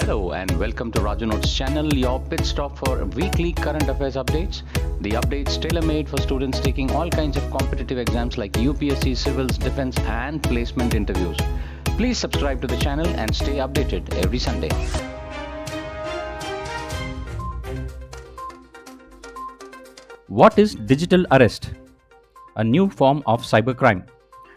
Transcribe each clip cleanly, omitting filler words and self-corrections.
Hello and welcome to Raju Notes channel, your pit stop for weekly current affairs updates. The updates tailor-made for students taking all kinds of competitive exams like UPSC, civils, defense and placement interviews. Please subscribe to the channel and stay updated every Sunday. What is digital arrest? A new form of cybercrime.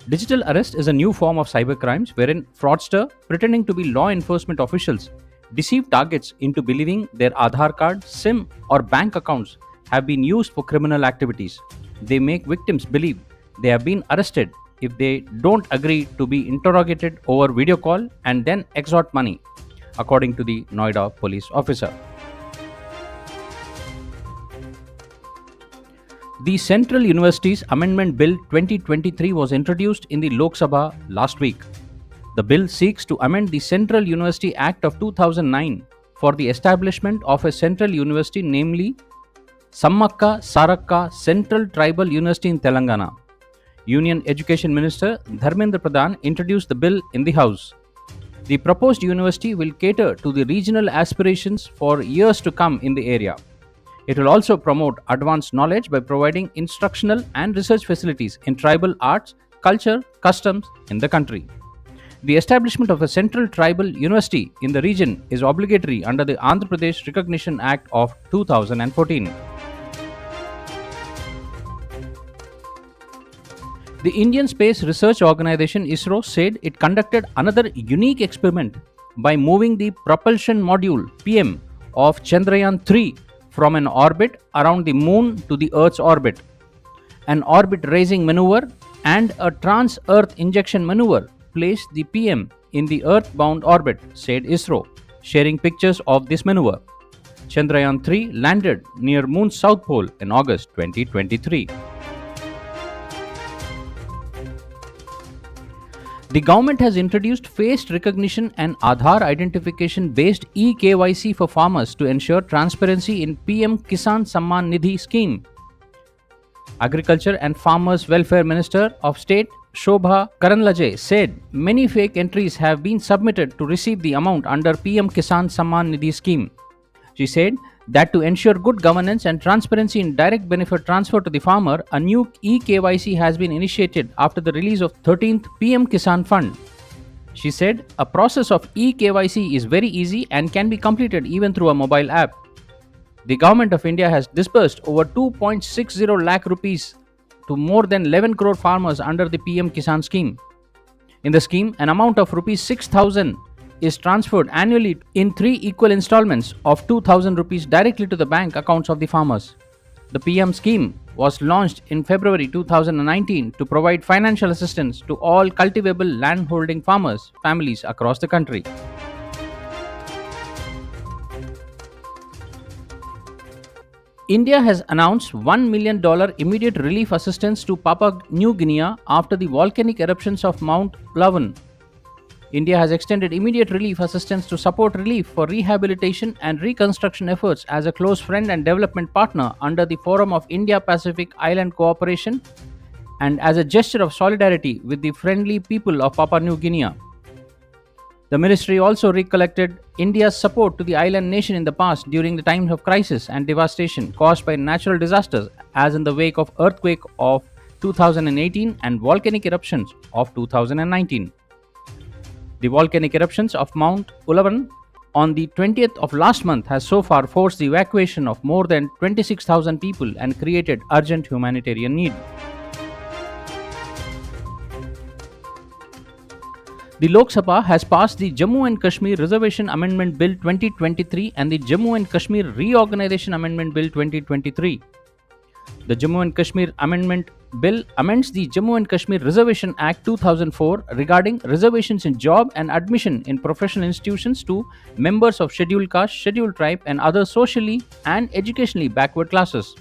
Digital arrest is a new form of cybercrimes wherein fraudster, pretending to be law enforcement officials, deceive targets into believing their Aadhaar card, SIM, or bank accounts have been used for criminal activities. They make victims believe they have been arrested if they don't agree to be interrogated over video call and then extort money, according to the Noida police officer. The Central Universities Amendment Bill 2023 was introduced in the Lok Sabha last week. The bill seeks to amend the Central University Act of 2009 for the establishment of a central university, namely Sammakka Sarakka Central Tribal University in Telangana. Union Education Minister Dharmendra Pradhan introduced the bill in the House. The proposed university will cater to the regional aspirations for years to come in the area. It will also promote advanced knowledge by providing instructional and research facilities in tribal arts, culture, customs in the country. The establishment of a central tribal university in the region is obligatory under the Andhra Pradesh Recognition Act of 2014. The Indian Space Research Organization ISRO said it conducted another unique experiment by moving the propulsion module PM of Chandrayaan 3 from an orbit around the moon to the Earth's orbit. An orbit raising maneuver and a trans-Earth injection maneuver placed the PM in the Earth-bound orbit, said ISRO, sharing pictures of this maneuver. Chandrayaan 3 landed near Moon's south pole in August 2023. The government has introduced face recognition and Aadhaar identification based eKYC for farmers to ensure transparency in PM Kisan Samman Nidhi scheme. Agriculture and Farmers Welfare Minister of State Shobha Karanlaje said many fake entries have been submitted to receive the amount under PM Kisan Samman Nidhi scheme. She said that to ensure good governance and transparency in direct benefit transfer to the farmer, a new eKYC has been initiated after the release of 13th PM Kisan Fund. She said a process of eKYC is very easy and can be completed even through a mobile app. The Government of India has disbursed over 2.60 lakh rupees to more than 11 crore farmers under the PM Kisan scheme. In the scheme, an amount of rupees 6,000 is transferred annually in 3 equal installments of 2,000 rupees directly to the bank accounts of the farmers. The PM scheme was launched in February 2019 to provide financial assistance to all cultivable land-holding farmers families across the country. India has announced $1 million immediate relief assistance to Papua New Guinea after the volcanic eruptions of Mount Ulawan. India has extended immediate relief assistance to support relief for rehabilitation and reconstruction efforts as a close friend and development partner under the Forum of Indo-Pacific Island Cooperation and as a gesture of solidarity with the friendly people of Papua New Guinea. The ministry also recollected India's support to the island nation in the past during the times of crisis and devastation caused by natural disasters, as in the wake of earthquake of 2018 and volcanic eruptions of 2019. The volcanic eruptions of Mount Ulawan on the 20th of last month has so far forced the evacuation of more than 26,000 people and created urgent humanitarian need. The Lok Sabha has passed the Jammu and Kashmir Reservation Amendment Bill 2023 and the Jammu and Kashmir Reorganization Amendment Bill 2023. The Jammu and Kashmir Amendment Bill amends the Jammu and Kashmir Reservation Act 2004 regarding reservations in job and admission in professional institutions to members of scheduled caste, scheduled tribe and other socially and educationally backward classes.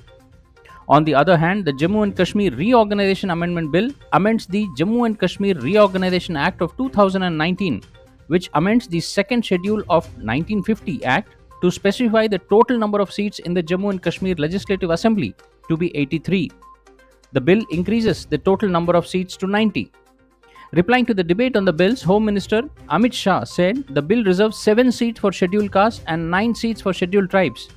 On the other hand, the Jammu and Kashmir Reorganization Amendment Bill amends the Jammu and Kashmir Reorganization Act of 2019, which amends the second schedule of 1950 Act to specify the total number of seats in the Jammu and Kashmir Legislative Assembly to be 83. The bill increases the total number of seats to 90. Replying to the debate on the bills, Home Minister Amit Shah said the bill reserves 7 seats for scheduled castes and 9 seats for scheduled tribes.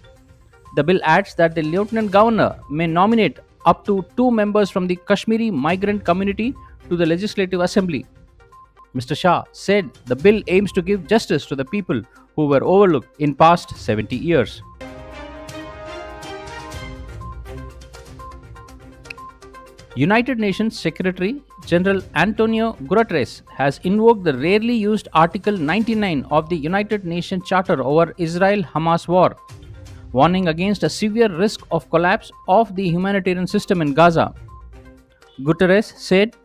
The bill adds that the Lieutenant Governor may nominate up to 2 members from the Kashmiri migrant community to the Legislative Assembly. Mr. Shah said the bill aims to give justice to the people who were overlooked in past 70 years. United Nations Secretary General Antonio Guterres has invoked the rarely used Article 99 of the United Nations Charter over Israel-Hamas war, warning against a severe risk of collapse of the humanitarian system in Gaza. Guterres said,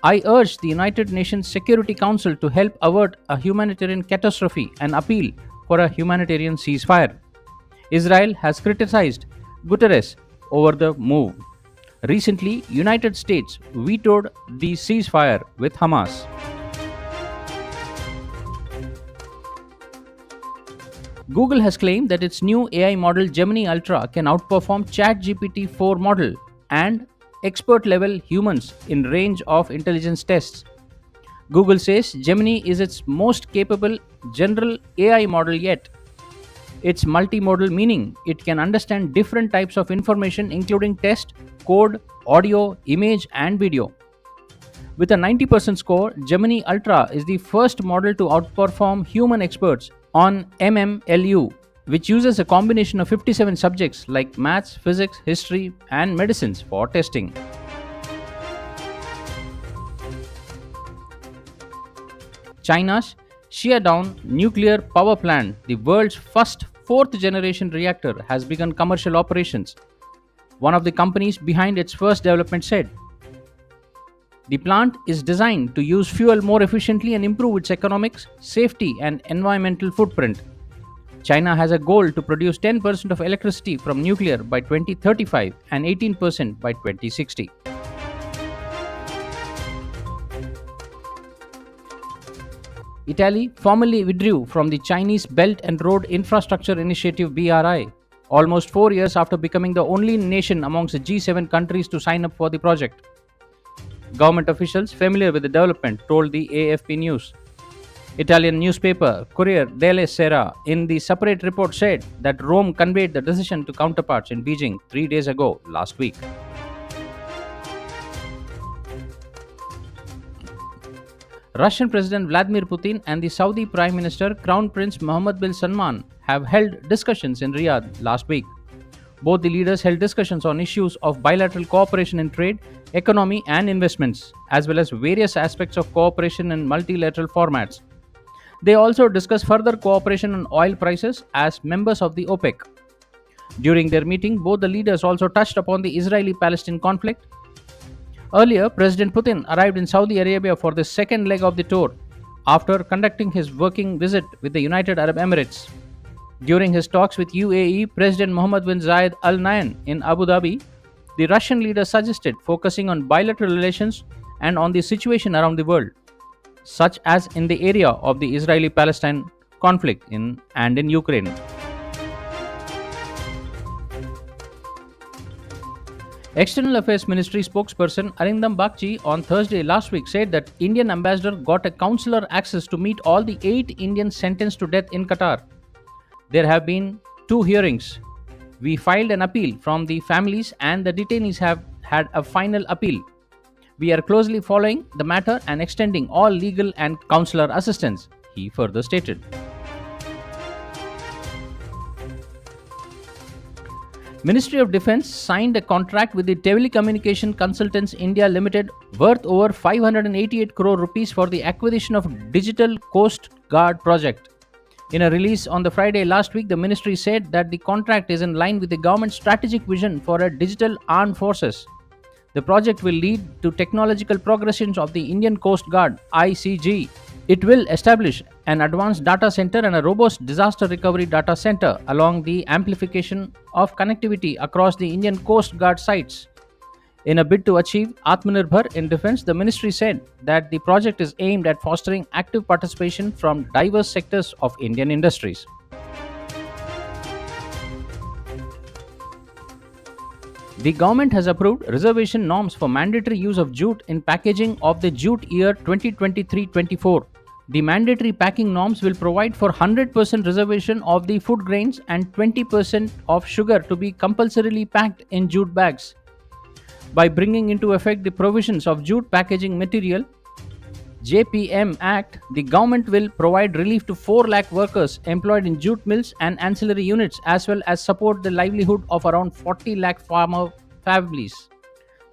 I urge the United Nations Security Council to help avert a humanitarian catastrophe and appeal for a humanitarian ceasefire. Israel has criticized Guterres over the move. Recently, United States vetoed the ceasefire with Hamas. Google has claimed that its new AI model Gemini Ultra can outperform ChatGPT 4 model and expert-level humans in range of intelligence tests. Google says Gemini is its most capable general AI model yet. It's multimodal, meaning it can understand different types of information including text, code, audio, image, and video. With a 90% score, Gemini Ultra is the first model to outperform human experts on MMLU, which uses a combination of 57 subjects like maths, physics, history, and medicines for testing. China's Xiaodong nuclear power plant, the world's first fourth-generation reactor, has begun commercial operations. One of the companies behind its first development said, the plant is designed to use fuel more efficiently and improve its economics, safety, and environmental footprint. China has a goal to produce 10% of electricity from nuclear by 2035 and 18% by 2060. Italy formally withdrew from the Chinese Belt and Road Infrastructure Initiative BRI, almost 4 years after becoming the only nation amongst the G7 countries to sign up for the project. Government officials familiar with the development told the AFP News. Italian newspaper Corriere della Sera in the separate report said that Rome conveyed the decision to counterparts in Beijing 3 days ago last week. Russian President Vladimir Putin and the Saudi Prime Minister Crown Prince Mohammed bin Salman have held discussions in Riyadh last week. Both the leaders held discussions on issues of bilateral cooperation in trade, economy, and investments, as well as various aspects of cooperation in multilateral formats. They also discussed further cooperation on oil prices as members of the OPEC. During their meeting, both the leaders also touched upon the Israeli-Palestine conflict. Earlier, President Putin arrived in Saudi Arabia for the second leg of the tour after conducting his working visit with the United Arab Emirates. During his talks with UAE President Mohammed bin Zayed Al Nahyan in Abu Dhabi, the Russian leader suggested focusing on bilateral relations and on the situation around the world, such as in the area of the Israeli-Palestine conflict in Ukraine. External Affairs Ministry spokesperson Arindam Bagchi on Thursday last week said that Indian ambassador got a consular access to meet all the 8 Indians sentenced to death in Qatar. There have been 2 hearings. We filed an appeal from the families and the detainees have had a final appeal. We are closely following the matter and extending all legal and consular assistance, he further stated. Ministry of Defence signed a contract with the Telecommunication Consultants India Limited worth over 588 crore rupees for the acquisition of Digital Coast Guard project. In a release on the Friday last week, the ministry said that the contract is in line with the government's strategic vision for a digital armed forces. The project will lead to technological progressions of the Indian Coast Guard (ICG). It will establish an advanced data center and a robust disaster recovery data center along the amplification of connectivity across the Indian Coast Guard sites. In a bid to achieve Atmanirbhar in defense, the ministry said that the project is aimed at fostering active participation from diverse sectors of Indian industries. The government has approved reservation norms for mandatory use of jute in packaging of the jute year 2023-24. The mandatory packing norms will provide for 100% reservation of the food grains and 20% of sugar to be compulsorily packed in jute bags. By bringing into effect the provisions of jute packaging material JPM Act, the government will provide relief to 4 lakh workers employed in jute mills and ancillary units, as well as support the livelihood of around 40 lakh farmer families.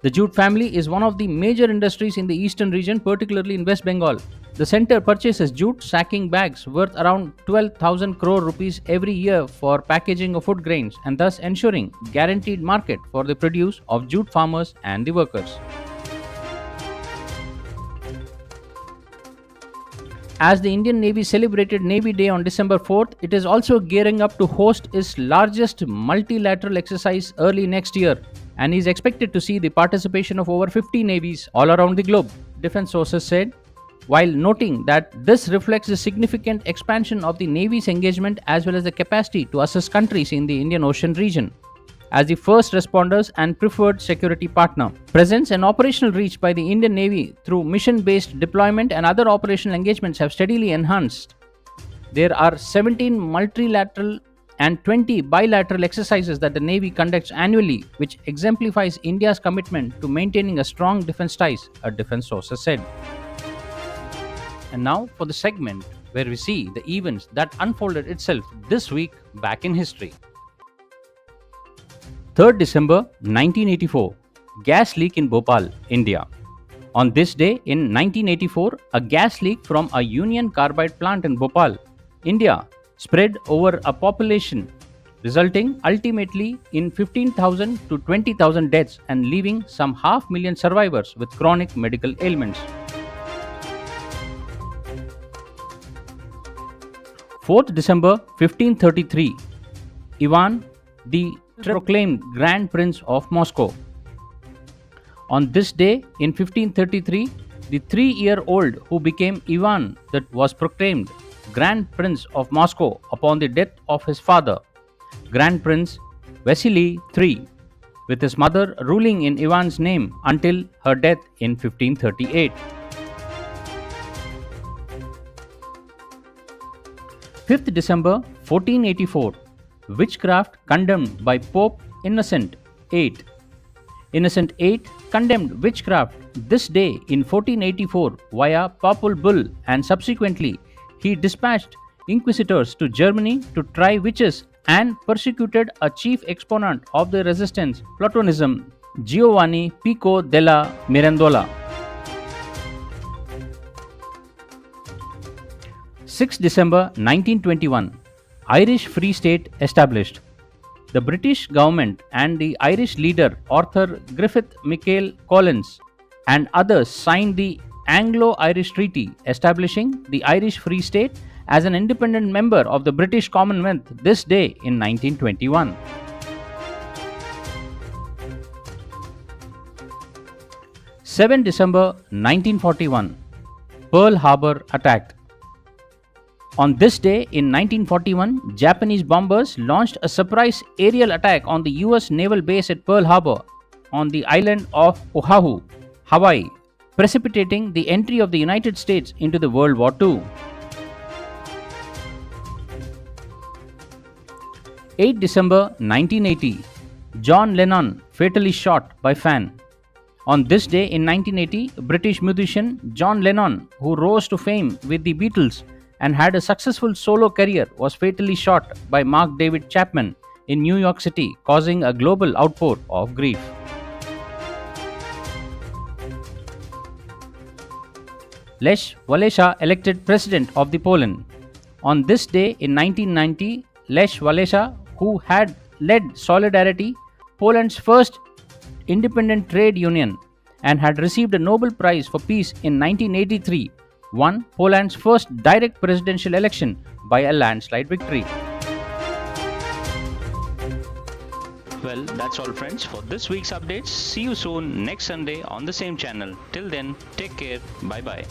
The jute family is one of the major industries in the eastern region, particularly in West Bengal. The center purchases jute sacking bags worth around 12,000 crore rupees every year for packaging of food grains, and thus ensuring guaranteed market for the produce of jute farmers and the workers. As the Indian Navy celebrated Navy Day on December 4th, it is also gearing up to host its largest multilateral exercise early next year and is expected to see the participation of over 50 navies all around the globe, defense sources said, while noting that this reflects the significant expansion of the Navy's engagement as well as the capacity to assist countries in the Indian Ocean region as the first responders and preferred security partner. Presence and operational reach by the Indian Navy through mission-based deployment and other operational engagements have steadily enhanced. There are 17 multilateral and 20 bilateral exercises that the Navy conducts annually, which exemplifies India's commitment to maintaining a strong defense ties, a defense source said. And now for the segment where we see the events that unfolded itself this week back in history. 3rd December 1984, gas leak in Bhopal, India. On this day in 1984, a gas leak from a Union Carbide plant in Bhopal, India, spread over a population, resulting ultimately in 15,000 to 20,000 deaths and leaving some 500,000 survivors with chronic medical ailments. 4th December 1533, Ivan the proclaimed Grand Prince of Moscow. On this day in 1533, the 3-year-old who became Ivan that was proclaimed Grand Prince of Moscow upon the death of his father, Grand Prince Vasily III, with his mother ruling in Ivan's name until her death in 1538. 5th December 1484, witchcraft condemned by Pope Innocent VIII. Innocent VIII condemned witchcraft this day in 1484 via papal bull, and subsequently he dispatched inquisitors to Germany to try witches and persecuted a chief exponent of the resistance, Platonism, Giovanni Pico della Mirandola. 6 December 1921, Irish Free State established. The British government and the Irish leader Arthur Griffith Michael Collins and others signed the Anglo-Irish Treaty establishing the Irish Free State as an independent member of the British Commonwealth this day in 1921. December 1941, Pearl Harbor attack. On this day in 1941, Japanese bombers launched a surprise aerial attack on the US naval base at Pearl Harbor on the island of Oahu, Hawaii, precipitating the entry of the United States into the World War II. 8 December 1980, John Lennon fatally shot by fan. On this day in 1980, British musician John Lennon, who rose to fame with the Beatles and had a successful solo career, was fatally shot by Mark David Chapman in New York City, causing a global outpour of grief. Lech Walesa elected president of the Poland. On this day in 1990, Lech Walesa, who had led Solidarity, Poland's first independent trade union, and had received a Nobel Prize for Peace in 1983, won Poland's first direct presidential election by a landslide victory. Well, that's all, friends, for this week's updates. See you soon next Sunday on the same channel. Till then, take care. Bye bye.